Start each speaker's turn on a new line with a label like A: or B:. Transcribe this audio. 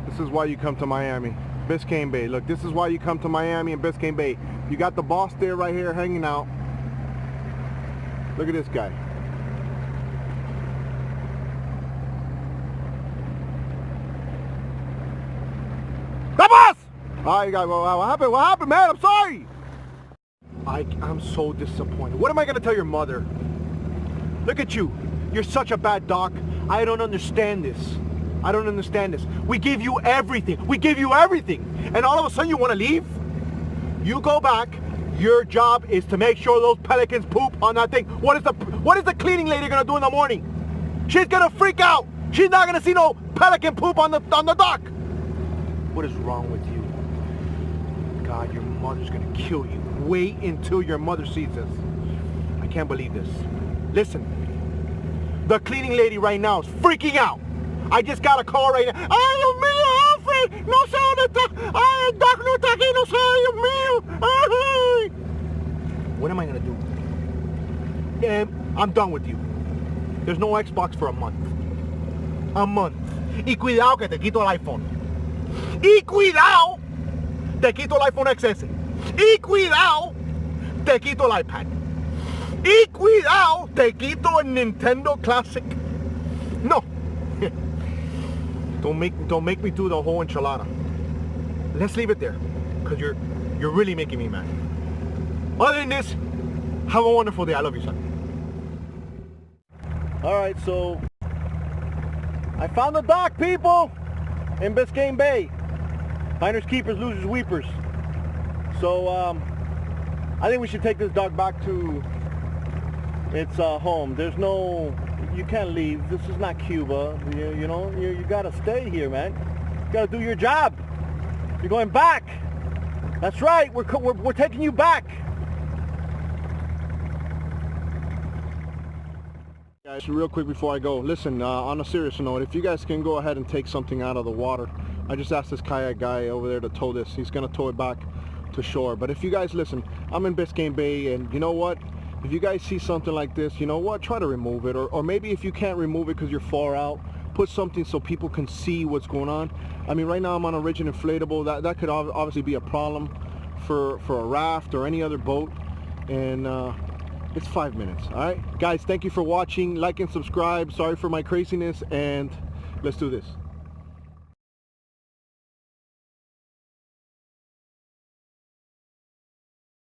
A: This is why you come to Miami. Biscayne Bay. Look, this is why you come to Miami and Biscayne Bay. You got the boss there right here hanging out. Look at this guy. The boss! All right, guys. What happened? What happened, man? I'm sorry. I'm so disappointed. What am I gonna tell your mother? Look at you. You're such a bad doc. I don't understand this. I don't understand this. We give you everything. We give you everything. And all of a sudden you want to leave? You go back. Your job is to make sure those pelicans poop on that thing. What is the cleaning lady gonna do in the morning? She's gonna freak out. She's not gonna see no pelican poop on the dock. What is wrong with you? God, your mother's gonna kill you. Wait until your mother sees this. I can't believe this. Listen, the cleaning lady right now is freaking out. I just got a call right now. Ay, Dios mío, Alfred, no sé dónde está. Ay, el doc no está aquí, no sé, Dios mío. Ay. What am I gonna do? I'm done with you. There's no Xbox for a month. A month. Y cuidado que te quito el iPhone. Y cuidado, te quito el iPhone XS. Y cuidado, te quito el iPad. Y cuidado, te quito el Nintendo Classic. No. Don't make me do the whole enchilada. Let's leave it there, because you're really making me mad. Other than this, have a wonderful day. I love you, son. All right, so I found the dock, people, in Biscayne Bay. Finders keepers, losers weepers. So I think we should take this dock back to its home. There's no, you can't leave. This is not Cuba. You know, you gotta stay here, man. You gotta do your job. You're going back. That's right. We're taking you back. Guys, real quick before I go, listen. On a serious note, if you guys can go ahead and take something out of the water, I just asked this kayak guy over there to tow this. He's gonna tow it back to shore. But if you guys listen, I'm in Biscayne Bay, and you know what? If you guys see something like this, you know what? Try to remove it, or maybe if you can't remove it because you're far out, put something so people can see what's going on. I mean, right now I'm on a rigid inflatable. That could obviously be a problem for a raft or any other boat, and it's 5 minutes. All right, guys, thank you for watching. Like and subscribe. Sorry for my craziness, and let's do this.